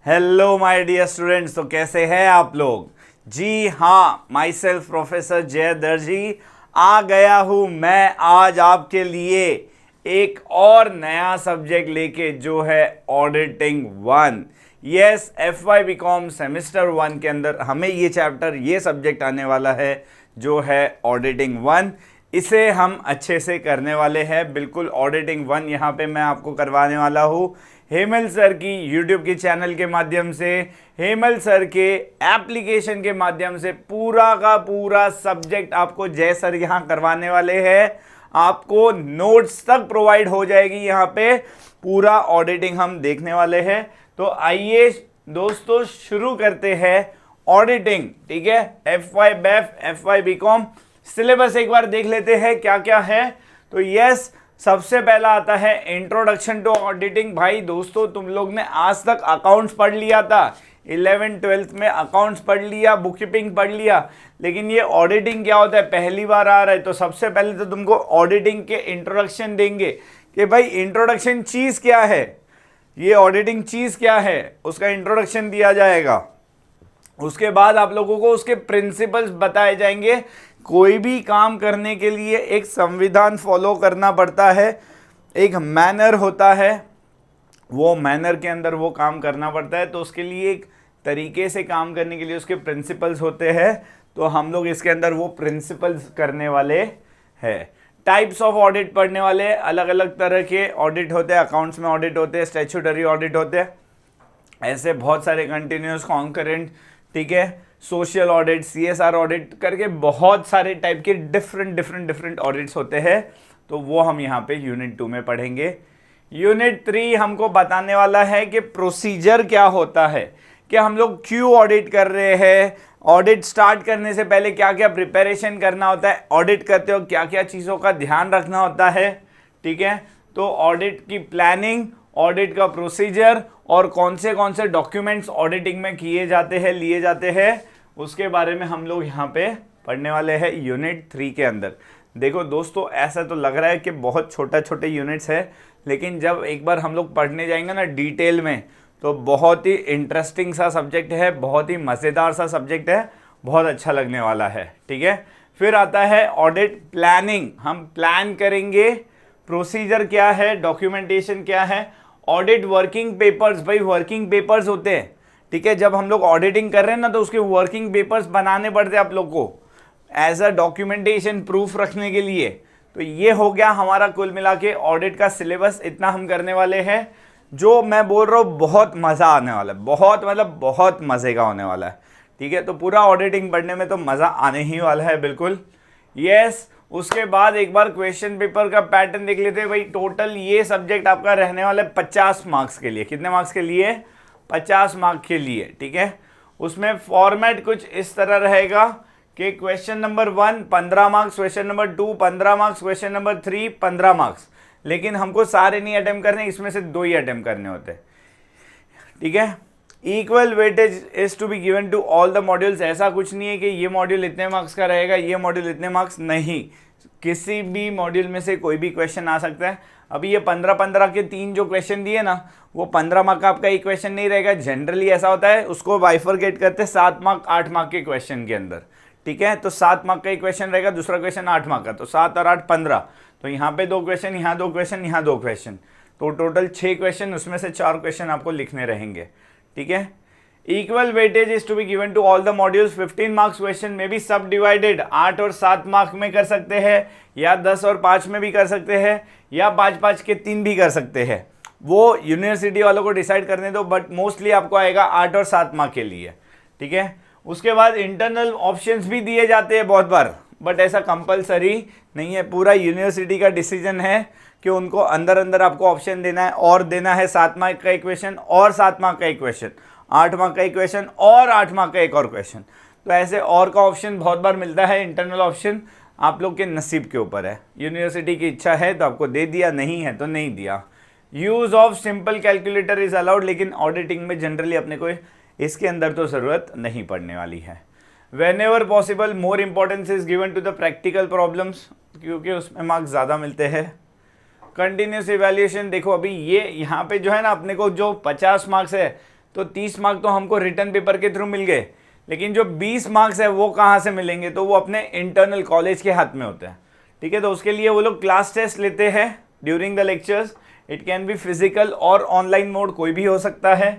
Hello my dear students, तो कैसे हैं आप लोग। जी हाँ, माई सेल्फ प्रोफेसर जय दर्जी आ गया हूँ मैं आज आपके लिए एक और नया सब्जेक्ट लेके, जो है auditing 1। Yes, FY BCom semester 1 के अंदर हमें ये सब्जेक्ट आने वाला है, जो है ऑडिटिंग 1। इसे हम अच्छे से करने वाले हैं। बिल्कुल ऑडिटिंग 1 यहाँ पे मैं आपको करवाने वाला हूँ हेमल सर की यूट्यूब के चैनल के माध्यम से, हेमल सर के एप्लीकेशन के माध्यम से पूरा का पूरा सब्जेक्ट आपको जय सर यहाँ करवाने वाले हैं। आपको नोट्स तक प्रोवाइड हो जाएगी। यहाँ पे पूरा ऑडिटिंग हम देखने वाले हैं। तो आइए दोस्तों शुरू करते हैं ऑडिटिंग। ठीक है, FY BEF FY BCom syllabus एक बार देख लेते हैं क्या क्या है। तो यस, सबसे पहला आता है इंट्रोडक्शन टू ऑडिटिंग। भाई दोस्तों, तुम लोग ने आज तक अकाउंट्स पढ़ लिया था, 11th-12th में अकाउंट्स पढ़ लिया, बुक कीपिंग पढ़ लिया, लेकिन ये ऑडिटिंग क्या होता है पहली बार आ रहा है। तो सबसे पहले तो तुमको ऑडिटिंग के इंट्रोडक्शन देंगे कि भाई इंट्रोडक्शन चीज क्या है, ये ऑडिटिंग चीज क्या है, उसका इंट्रोडक्शन दिया जाएगा। उसके बाद आप लोगों को उसके प्रिंसिपल्स बताए जाएंगे। कोई भी काम करने के लिए एक संविधान फॉलो करना पड़ता है, एक मैनर होता है, वो मैनर के अंदर वो काम करना पड़ता है। तो उसके लिए एक तरीके से काम करने के लिए उसके प्रिंसिपल्स होते हैं। तो हम लोग इसके अंदर वो प्रिंसिपल्स करने वाले हैं। टाइप्स ऑफ ऑडिट पढ़ने वाले, अलग अलग तरह के ऑडिट होते हैं। अकाउंट्स में ऑडिट होते हैं, स्टैट्यूटरी ऑडिट होते हैं, ऐसे बहुत सारे कंटिन्यूस, कॉन्करेंट, ठीक है, सोशल ऑडिट, CSR ऑडिट करके बहुत सारे टाइप के डिफरेंट ऑडिट्स होते हैं। तो वो हम यहाँ पे यूनिट 2 में पढ़ेंगे। यूनिट 3 हमको बताने वाला है कि प्रोसीजर क्या होता है, कि हम लोग क्यों ऑडिट कर रहे हैं, ऑडिट स्टार्ट करने से पहले क्या क्या प्रिपरेशन करना होता है, ऑडिट करते हो क्या क्या चीज़ों का ध्यान रखना होता है। ठीक है, तो ऑडिट की प्लानिंग, ऑडिट का प्रोसीजर और कौन से डॉक्यूमेंट्स ऑडिटिंग में किए जाते हैं, लिए जाते हैं, उसके बारे में हम लोग यहाँ पे पढ़ने वाले हैं यूनिट 3 के अंदर। देखो दोस्तों, ऐसा तो लग रहा है कि बहुत छोटे यूनिट्स है, लेकिन जब एक बार हम लोग पढ़ने जाएंगे ना डिटेल में, तो बहुत ही इंटरेस्टिंग सा सब्जेक्ट है, बहुत ही मज़ेदार सा सब्जेक्ट है, बहुत अच्छा लगने वाला है। ठीक है, फिर आता है ऑडिट प्लानिंग। हम प्लान करेंगे, प्रोसीजर क्या है, डॉक्यूमेंटेशन क्या है, ऑडिट वर्किंग पेपर्स। भाई वर्किंग पेपर्स होते हैं, ठीक है, जब हम लोग ऑडिटिंग कर रहे हैं ना, तो उसके वर्किंग पेपर्स बनाने पड़ते हैं आप लोग को एज अ डॉक्यूमेंटेशन प्रूफ रखने के लिए। तो ये हो गया हमारा कुल मिला के ऑडिट का सिलेबस। इतना हम करने वाले हैं, जो मैं बोल रहा हूँ बहुत मज़ा आने वाला है, बहुत मज़े का होने वाला है। ठीक है, तो पूरा ऑडिटिंग पढ़ने में तो मज़ा आने ही वाला है बिल्कुल। यस, उसके बाद एक बार क्वेश्चन पेपर का पैटर्न देख लेते हैं। भाई टोटल ये सब्जेक्ट आपका रहने वाला है 50 मार्क्स के लिए। कितने मार्क्स के लिए? 50 मार्क के लिए। ठीक है, उसमें फॉर्मेट कुछ इस तरह रहेगा कि question number 1 15 marks, question number 2 15 marks, question number 3 15 marks. लेकिन हमको सारे नहीं अटेम्प्ट करने, इसमें से 2 ही अटेम्प्ट करने होते हैं। ठीक है, equal weightage is to be given to all the modules. ऐसा कुछ नहीं है कि ये मॉड्यूल इतने मार्क्स का रहेगा, ये मॉड्यूल इतने मार्क्स, नहीं, किसी भी मॉड्यूल में से कोई भी क्वेश्चन आ सकता है। अभी ये 15-15 के 3 जो क्वेश्चन दिए ना, वो 15 मार्क का आपका एक क्वेश्चन नहीं रहेगा। जनरली ऐसा होता है, उसको बाइफरकेट करते हैं 7 मार्क 8 मार्क के क्वेश्चन के अंदर। ठीक है, तो 7 मार्क का एक क्वेश्चन रहेगा, दूसरा क्वेश्चन 8 मार्क का, तो 7 और 8 15। तो यहाँ पे 2 क्वेश्चन, यहाँ 2 क्वेश्चन, यहाँ 2 क्वेश्चन, तो टोटल 6 क्वेश्चन, उसमें से 4 क्वेश्चन आपको लिखने रहेंगे। ठीक है, equal weightage is to be given to all the modules. 15 marks question में भी सब डिवाइडेड 8 और 7 मार्क में कर सकते हैं, या 10 और 5 में भी कर सकते हैं, या 5-5 के 3 भी कर सकते हैं। वो यूनिवर्सिटी वालों को डिसाइड करने दो, बट मोस्टली आपको आएगा 8 और 7 मार्क के लिए। ठीक है, उसके बाद इंटरनल ऑप्शंस भी दिए जाते हैं बहुत बार, बट ऐसा कंपलसरी नहीं है, पूरा यूनिवर्सिटी का डिसीजन है कि उनको अंदर आपको ऑप्शन देना है, और देना है 7 मार्क का एक क्वेश्चन और 7 मार्क का एक क्वेश्चन, 8 मार्क का एक क्वेश्चन और 8 मार्क का एक और क्वेश्चन। तो ऐसे और का ऑप्शन बहुत बार मिलता है। इंटरनल ऑप्शन आप लोग के नसीब के ऊपर है, यूनिवर्सिटी की इच्छा है तो आपको दे दिया, नहीं है तो नहीं दिया। Use of simple calculator is allowed, लेकिन ऑडिटिंग में जनरली अपने को इसके अंदर तो ज़रूरत नहीं पड़ने वाली है। Whenever possible, more importance is given to the practical problems, क्योंकि उसमें मार्क्स ज़्यादा मिलते हैं। कंटिन्यूस इवैल्यूएशन, देखो अभी ये यहाँ पे जो है ना, अपने को जो 50 मार्क्स है, तो 30 मार्क तो हमको रिटर्न पेपर के थ्रू मिल गए, लेकिन जो 20 मार्क्स है वो कहाँ से मिलेंगे, तो वो अपने इंटरनल कॉलेज के हाथ में होते हैं। ठीक है, तो उसके लिए वो लोग क्लास टेस्ट लेते हैं during the lectures. It can be physical और ऑनलाइन मोड, कोई भी हो सकता है।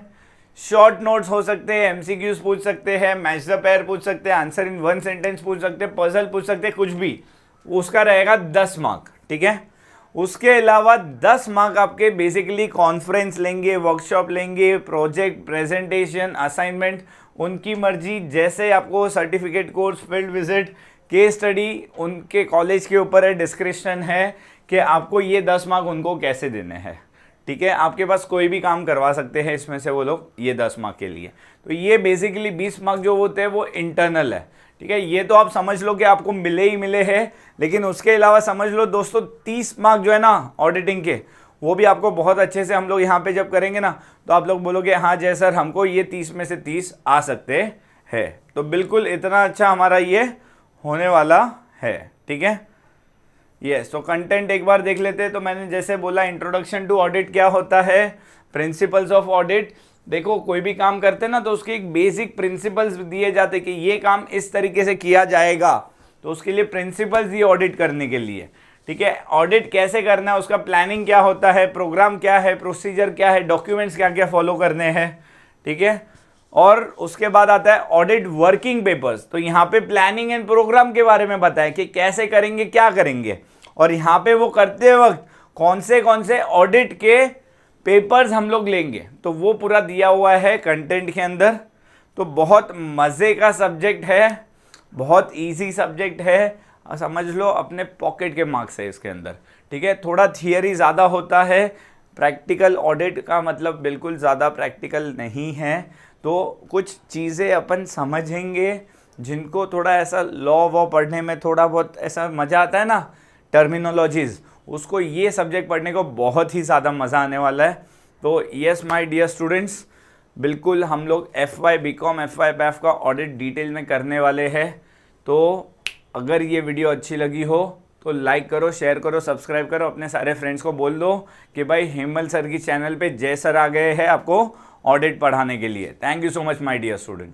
शॉर्ट नोट्स हो सकते हैं, एमसीक्यूज पूछ सकते हैं, मैच द पेयर पूछ सकते हैं, आंसर इन 1 सेंटेंस पूछ सकते हैं, पजल पूछ सकते हैं, कुछ भी। उसका रहेगा 10 मार्क। ठीक है, उसके अलावा 10 मार्क आपके बेसिकली कॉन्फ्रेंस लेंगे, वर्कशॉप लेंगे, प्रोजेक्ट, प्रेजेंटेशन, असाइनमेंट, उनकी मर्जी, जैसे आपको certificate course, field visit, case study, उनके कॉलेज के ऊपर है, डिस्क्रिप्शन है कि आपको ये 10 मार्क उनको कैसे देने हैं। ठीक है, आपके पास कोई भी काम करवा सकते हैं इसमें से वो लोग ये 10 मार्क के लिए। तो ये बेसिकली 20 मार्क जो होते हैं वो इंटरनल है। ठीक है, ये तो आप समझ लो कि आपको मिले ही मिले हैं, लेकिन उसके अलावा समझ लो दोस्तों 30 मार्क जो है ना ऑडिटिंग के, वो भी आपको बहुत अच्छे से हम लोग यहाँ पे जब करेंगे ना, तो आप लोग बोलोगे हाँ जय सर हमको ये 30 में से 30 आ सकते हैं। तो बिल्कुल इतना अच्छा हमारा ये होने वाला है। ठीक है, यस। तो कंटेंट एक बार देख लेते हैं। तो मैंने जैसे बोला इंट्रोडक्शन टू ऑडिट क्या होता है, प्रिंसिपल्स ऑफ ऑडिट। देखो कोई भी काम करते हैं ना तो उसके एक बेसिक प्रिंसिपल्स दिए जाते कि ये काम इस तरीके से किया जाएगा, तो उसके लिए प्रिंसिपल्स दिए ऑडिट करने के लिए। ठीक है, ऑडिट कैसे करना है, उसका प्लानिंग क्या होता है, प्रोग्राम क्या है, प्रोसीजर क्या है, डॉक्यूमेंट्स क्या क्या फॉलो करने हैं। ठीक है, और उसके बाद आता है ऑडिट वर्किंग पेपर्स। तो यहाँ पे प्लानिंग एंड प्रोग्राम के बारे में बताएं कि कैसे करेंगे, क्या करेंगे, और यहाँ पे वो करते वक्त कौन से ऑडिट के पेपर्स हम लोग लेंगे, तो वो पूरा दिया हुआ है कंटेंट के अंदर। तो बहुत मज़े का सब्जेक्ट है, बहुत इजी सब्जेक्ट है, समझ लो अपने पॉकेट के मार्क्स है इसके अंदर। ठीक है, थोड़ा थियरी ज़्यादा होता है, प्रैक्टिकल ऑडिट का मतलब बिल्कुल ज़्यादा प्रैक्टिकल नहीं है। तो कुछ चीज़ें अपन समझेंगे, जिनको थोड़ा ऐसा लॉ वॉ पढ़ने में थोड़ा बहुत ऐसा मज़ा आता है ना, टर्मिनोलॉजीज़, उसको ये सब्जेक्ट पढ़ने को बहुत ही ज़्यादा मज़ा आने वाला है। तो यस माय डियर स्टूडेंट्स, बिल्कुल हम लोग FY BCom FY PAF का ऑडिट डिटेल में करने वाले हैं। तो अगर ये वीडियो अच्छी लगी हो तो लाइक करो, शेयर करो, सब्सक्राइब करो, अपने सारे फ्रेंड्स को बोल दो कि भाई हेमल सर की चैनल पे जय सर आ गए हैं आपको ऑडिट पढ़ाने के लिए। Thank you so much my dear student.